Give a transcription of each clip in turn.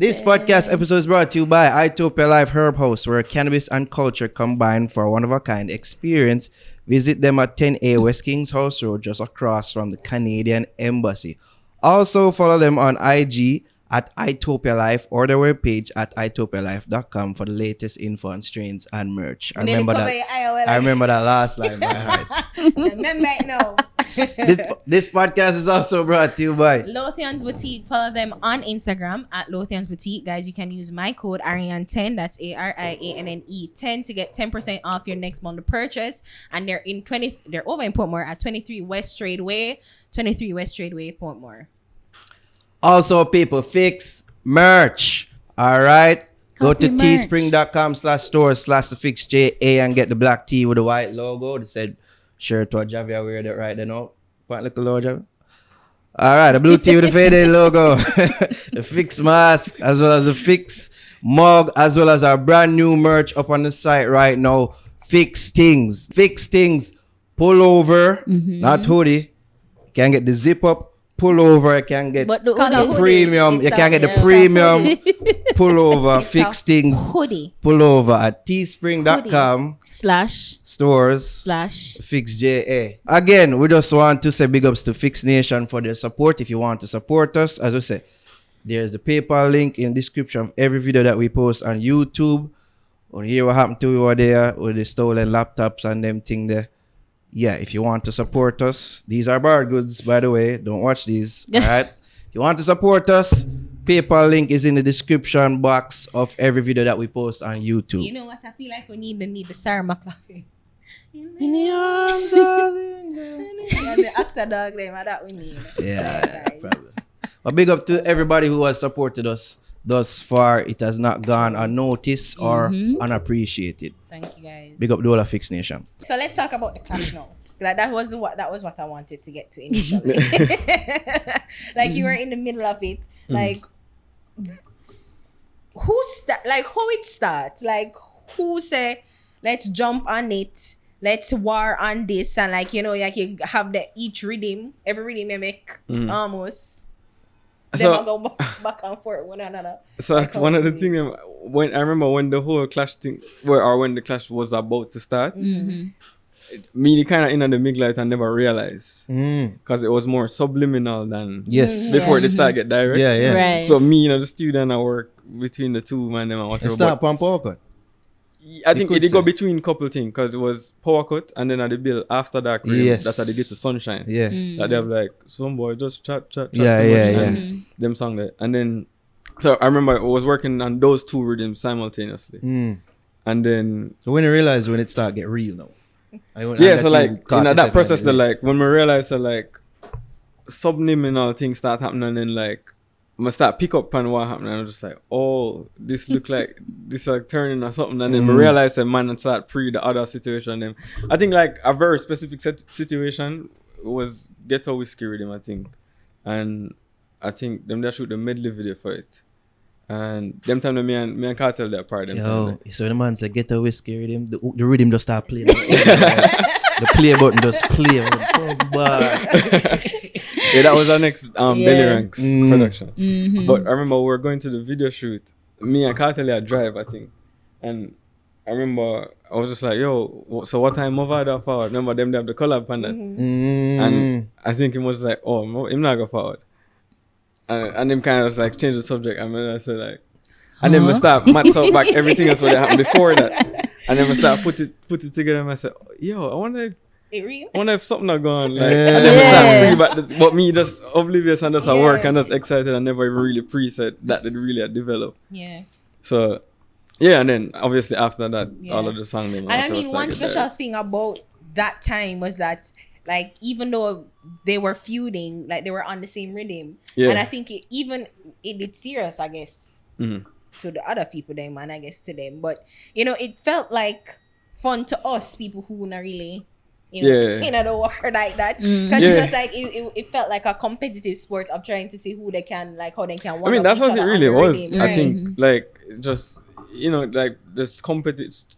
This podcast episode is brought to you by Itopia Life Herb House, where cannabis and culture combine for a one-of-a-kind experience. Visit them at 10A West Kings House Road, just across from the Canadian Embassy. Also, follow them on IG at Itopia Life or their webpage at itopialife.com for the latest info on strains and merch. I remember that last line by heart. Remember it now. This podcast is also brought to you by Lothian's Boutique. Follow them on Instagram at Lothian's Boutique. Guys, you can use my code Ariane10, that's ARIANNE 10 to get 10% off your next month of purchase. And they're over in Portmore at 23 West Tradeway, Portmore. Also, people, fix merch. All right. Go to teespring.com/store/thefixja and get the black tee with the white logo. They said shirt to a Javier wear that right there now. Point look a low Javier. All right, the blue tee with the faded logo. The fix mask, as well as the fix mug, as well as our brand new merch up on the site right now. Fix things. Pullover, not hoodie. You can get the zip up pullover. You can get the premium. You can get the premium pullover. Fix things Hoodie. Pullover at teespring.com /stores/fixja. Again, we just want to say big ups to Fix Nation for their support. If you want to support us, as I say, there's the PayPal link in the description of every video that we post on YouTube. On here what happened to you over there with the stolen laptops and them thing there. Yeah, if you want to support us, these are bar goods, by the way. Don't watch these. All right. If you want to support us, PayPal link is in the description box of every video that we post on YouTube. You know what? I feel like we need the Sarah McLaughlin. In the arms of And the actor dog name that we need. Yeah, probably. But big up to everybody who has supported us thus far. It has not gone unnoticed or unappreciated. Thank you, guys. Big up the whole of Fix Nation. So let's talk about the clash now. Like that was what I wanted to get to initially. Like you were in the middle of it. Like how it start? Like who say let's jump on it, let's war on this, and like you have the each rhythm, every rhythm you make almost. So I go back and forth one another. So like one of the things when I remember when the whole clash thing when the clash was about to start, me kind of in on the big light and never realized because it was more subliminal than before they start get direct. Yeah. Right. So me, the student, I work between the two man them and whatever. Start on power cut. I think it did go between couple things because it was power cut and then at the bill after that that's how they get to sunshine. Yeah. That they have like some boy just chat. Yeah. And them song that. And then so I remember I was working on those two rhythms simultaneously. And then when you realize when it start get real now. So like in that process that like when we realize that like subliminal things start happening and then like I start pick up on what happened and I'm just like, oh, this look like this like turning or something, and then I realize that man and start pre the other situation. Then I think like a very specific situation was Ghetto Whiskey Rhythm, I think, and I think them that shoot the medley video for it, and them time that me and Cartel that part. Yo, so the man said Ghetto Whiskey Rhythm, the rhythm just start playing. The play button just play. Yeah, that was our next Belly Ranks production. But I remember we were going to the video shoot. Me and Cartel had drive, I think. And I remember I was just like, yo, so what time over there forward? Remember them they have the collab on that. And I think he was like, oh, I'm not go forward. And them kind of just like change the subject. And then I said like, and then we start match up back everything else what happened before that. And then we start put it together and I said, yo, I wonder if something not going like and then we start bring back but me just oblivious and just at work and just excited and never even really preset that it really had developed. Yeah. So and then obviously after that all of the song and I mean one special thing about that time was that like even though they were feuding, like they were on the same rhythm. And I think it did serious, I guess, to the other people then man, I guess to them. But it felt like fun to us people who not really in the war like that, because it's just like it felt like a competitive sport of trying to see who they can like how they can. I mean that's what it really was. I think like just like this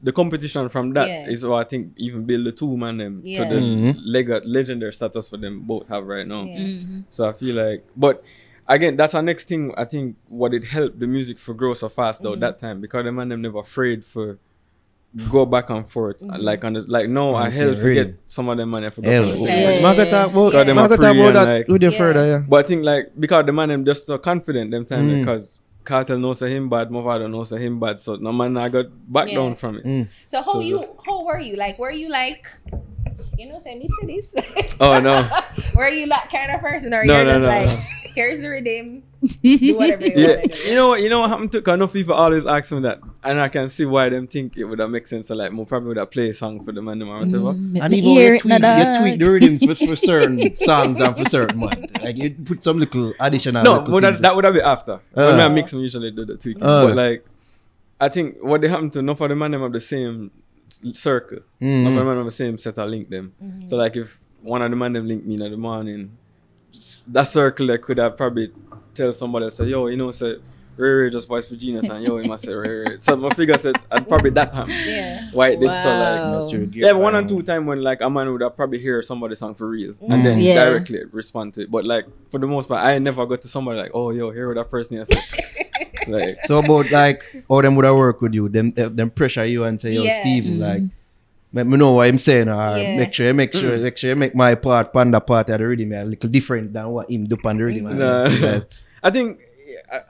the competition from that is what I think even build the two man them to the legendary status for them both have right now. So I feel like, but again, that's our next thing. I think what it helped the music for grow so fast though that time, because the man them never afraid for go back and forth like on the, like no, I hell forget some of them man I forgot on the same rhythm. Maga talk about that like, with you further, yeah. But I think like because the man them just so confident them time because Cartel knows him bad, Movado knows him bad, so no man I got back down from it. So how were you like? Were you like, you know, say me say this? Oh no. Were you that kind of person, or you're just like, here's the rhythm, do whatever you want to do? You know what happened to? Cause enough people always ask me that, and I can see why them think it would have make sense. So like, more probably would have play a song for the man or whatever. And even you tweak the rhythm for certain songs and for certain man. Like you put some little additional. No, but that would have been after. When I mix them, usually do the tweaking. But like, I think what they happen to enough of the man them have the same circle. Enough of the man have the same set of link them. So like, if one of the man them link me in the morning, that circle I could have probably tell somebody, say, yo, you know, say Ray just voice for genius, and yo, he must say Ray. So my figure said I'd probably that time. Yeah. Why it did so like yeah, 1 or 2 times when like a man would have probably hear somebody's song for real and then directly respond to it. But like for the most part, I never got to somebody like, oh yo, hear what that person has said. Like so about like how them would have work with you, them pressure you and say, yo, Steve, like let me know what I'm saying, or make sure you make my part, panda part of the rhythm a little different than what him do on the rhythm. I think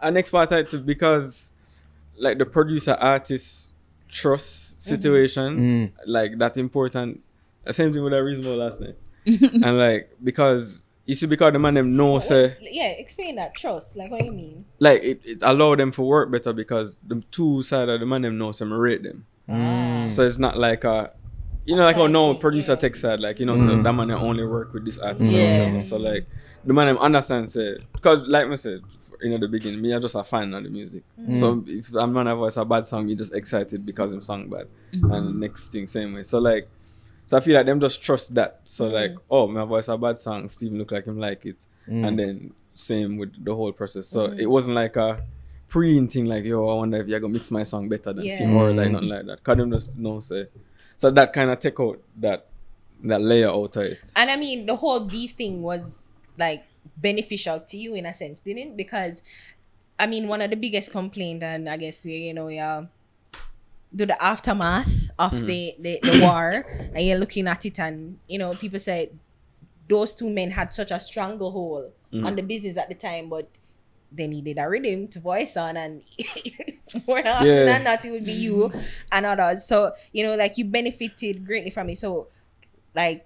our next part because like the producer artist trust situation, like that important. The same thing with that reasonable last night. And like because the man them know say explain that trust, like what you mean? Like it allow them to work better because the two side of the man them know some rate them. So it's not like you know, like how no producer takes side, like, you know, so that man only work with this artist or whatever. So like the man them understand say, because like I said, in the beginning, me I'm just a fan of the music. So if a man have voice a bad song, me just excited because him song bad. And next thing same way. So like, so I feel like them just trust that. So like, oh, my voice a bad song, Steven look like him like it. And then same with the whole process. So it wasn't like a pre-thing like, yo, I wonder if you're gonna mix my song better than him or like nothing like that. Cause them just know say. So that kind of take out that layer out of it. And I mean, the whole beef thing was like beneficial to you in a sense, didn't it? Because I mean, one of the biggest complaints, and I guess you know, do the aftermath of the war, and you're looking at it, and you know, people say those two men had such a stranglehold on the business at the time, but they needed a rhythm to voice on, and more often than not, it would be you and others. So you know, like you benefited greatly from it. So, like,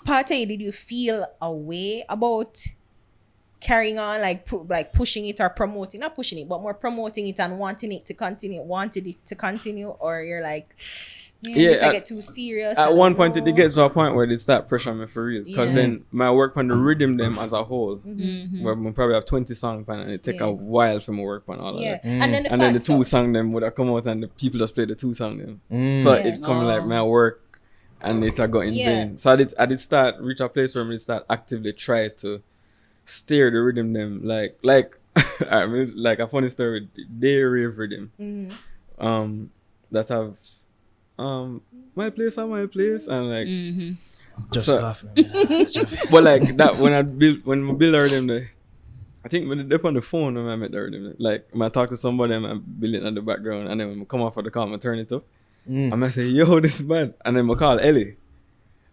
Partey, did you feel a way about carrying on, like pushing it or promoting, not pushing it, but more promoting it and wanted it to continue, or you're like, I get too serious? At one point, it gets to a point where they start pressuring me for real, because then my work on the rhythm them as a whole, where we probably have 20 songs and it take a while for me work on all of that. And then the 2 song them would have come out and the people just play the 2 song them. So it come like my work and it go in vain. So I did start reach a place where I start actively try to steer the rhythm them like I mean, like a funny story, they rave rhythm that have my place and like just so, off. but like that when I build the rhythm there, I think when they on the phone when I met the rhythm, like when I talk to somebody and I build it in the background, and then when I come off of the call I turn it up, I might say, yo, this is bad, and then I call Ellie.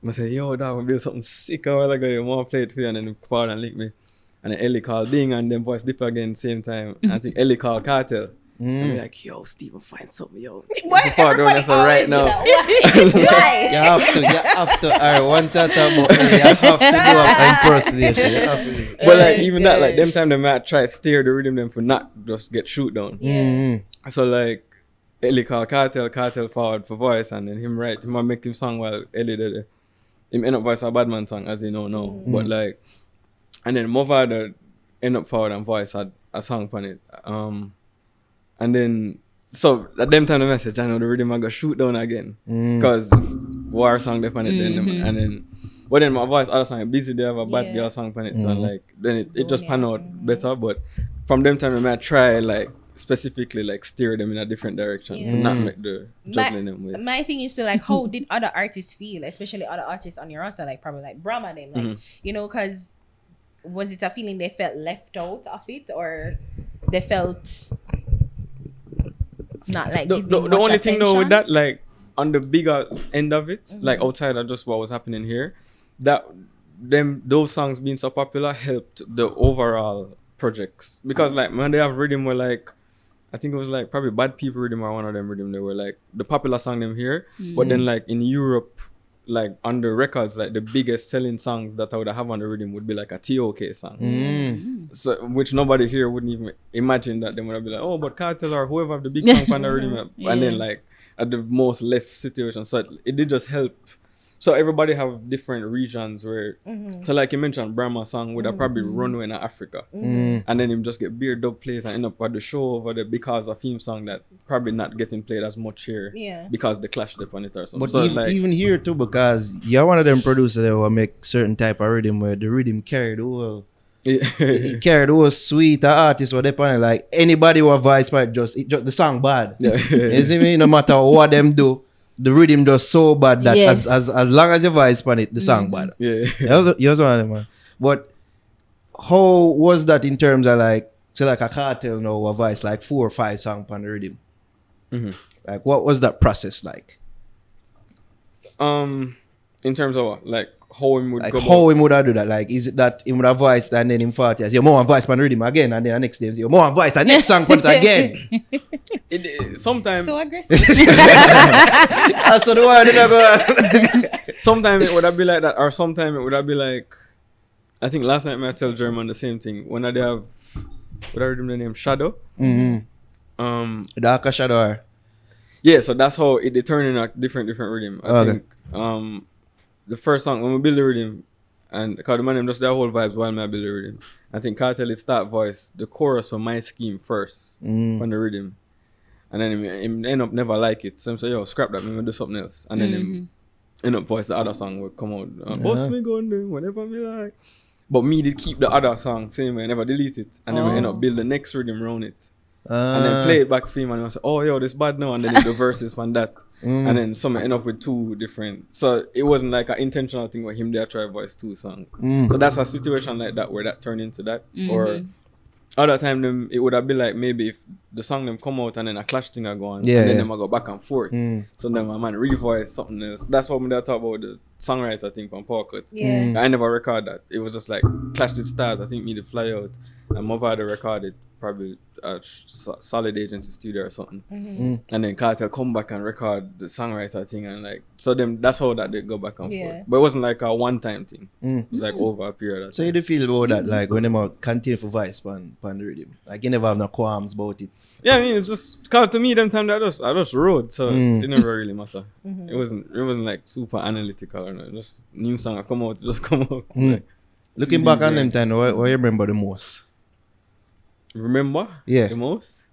I say, yo, dog, I build something sick a while ago, you want to play it for you, and then he call and link me. And then Ellie called Ding, and then voice dip again same time. I think Ellie called Cartel. And be like, yo, Steven, find something, yo. What? Everybody right now. Why? You have to. Alright, once I talk about you have to do an impersonation. But like even that, like them time they might try to steer the rhythm them for not just get shoot down. So like Ellie called Cartel forward for voice, and then him might make him song while Ellie did it. Him end up voice a bad man song, as you know now. But like, and then Movado end up forward and voice had a song on it. And then, so at them time the message, I know the rhythm I got shoot down again. Because war song they on it then. And then, but then my voice, other song, Busy, they have a bad girl song on it. So like, then it just pan out better. But from them time I might try like, specifically like steer them in a different direction for not make the juggling them with. My thing is to like, how did other artists feel, especially other artists on your roster, like probably like Brahma them, like you know, because was it a feeling they felt left out of it, or they felt not like The only thing though with that, like on the bigger end of it, like outside of just what was happening here, that those songs being so popular helped the overall projects, because like when they have rhythm were like, I think it was like probably Bad People rhythm or one of them rhythm, they were like the popular song them here, but then like in Europe, like on the records, like the biggest selling songs that I would have on the rhythm would be like a TOK song, so which nobody here wouldn't even imagine that they would be like, oh, but Cartel or whoever have the big song on the rhythm, and then like at the most left situation, so it did just help. So everybody have different regions where, so like you mentioned, Brahma song would have probably run in Africa, and then him just get beer dub plays and end up at the show over there because of him song that probably not getting played as much here, because the clash upon it or something. But so even here too, because you're one of them producers that will make certain type of rhythm where the rhythm carried all. It carried all sweet artists were upon it. Like anybody who voice part just the song bad. You see me? No matter what them do, the rhythm does so bad that as long as you voice on it, the song bad. Yeah. You was one of them, man. But how was that in terms of like, say like a Cartel now a voice like 4 or 5 songs on the rhythm? Like what was that process like? In terms of what? Like how him would Like go how him would have do that? Like is it that him would have voice and then him 40 years, you more voice on the rhythm again, and then the next day you more voice and next song put it again. Sometimes so aggressive? That's the word go. sometimes it would have be like that, or sometimes it would have be like, I think last night I tell German the same thing. When I have, what I read the name Shadow. Darker Shadow. Yeah, so that's how it turned in a different rhythm. I think the first song when we build the rhythm, and because the man them just their whole vibes while I build the rhythm. I think Cartel it start voice the chorus for my scheme first on the rhythm, and then him end up never like it. So I'm say, yo, scrap that, I'm gonna do something else, and then him end up voice the other song will come out. Boss me going there whatever me like. But me did keep the other song same way, I never delete it, and then we end up build the next rhythm around it. And then play it back for him, and I say, oh, yo, this bad now, and then the verses from that. And then some end up with 2 different. So it wasn't like an intentional thing where him there try voice 2 song. So that's a situation like that where that turned into that. Or other time them it would have been like maybe if the song them come out and then a clash thing are going, and then them I go back and forth. So then my man revoice something else. That's what we talk about the songwriter thing from Pocket. I never record that. It was just like Clash with Stars. I think me to fly out and Mother had recorded probably at Solid Agency Studio or something. And then Cartel come back and record the songwriter thing, and like so them that's how that they go back and forth. But it wasn't like a one time thing. It was like over a period of So time. you do feel about that, like when them continue for voice pan the rhythm? Like you never have no qualms about it. Yeah, I mean it's just cause to me them time that I just wrote, so it never really matter. It wasn't like super analytical or not. Just new song come out, just come out. Like, Looking back on them time, what you remember the most? Remember? Yeah. The most?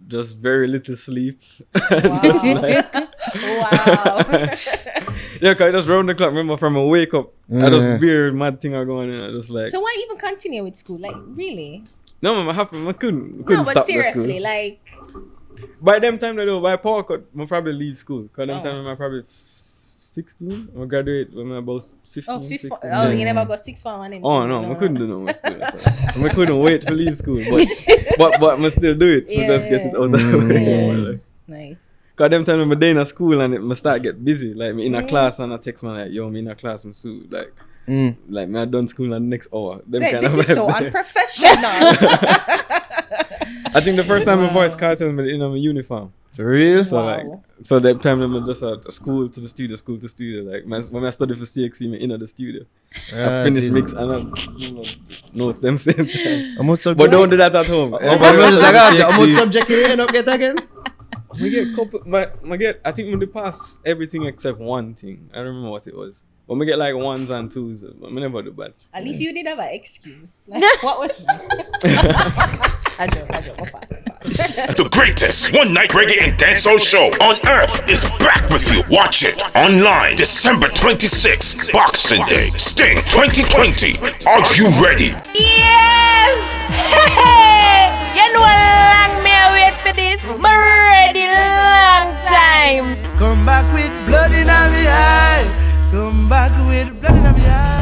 Just very little sleep. Wow. Yeah, cause I just round the clock. Remember from a wake up, I just weird mad thing are going in. I just like. So why even continue with school? Like really? No, man, I couldn't No, stop but seriously, the school. like. By them time though, by power cut, I probably leave school. Cause them time I'm probably 16. I graduate when I'm about 15. 16. Oh, you never got 6 form on him. Oh no, I couldn't do no more school. So. I couldn't wait to leave school, but I still do it. So just get it out of the way. Like. Nice. Cause them time I'm day in a school and I start get busy. Like me in a class and I text me like, yo, me in a class, I'm so like, like me I done school in the next hour. Them Say, kind this of is so unprofessional. I think the first time my voice Cartel me in my uniform. For real? So like, so that time I'm just at school to studio. Like when I studied for CXC, me in the studio. I finished mix and I notes them same time. But don't do that at home. How much subject you end up get again? We get couple, I think we pass everything except one thing. I don't remember what it was. But we get like 1s and 2s. I never do bad. At least you did have an excuse. Like, what was mine? I joke. We'll pass. The greatest one night reggae and dancehall show on earth is back with you. Watch it online December 26th, Boxing Day. Sting 2020. Are you ready? Yes! Hey! You know how long me I wait for this? I'm ready long time. Come back with blood in my eye. Come back with blood in my eye.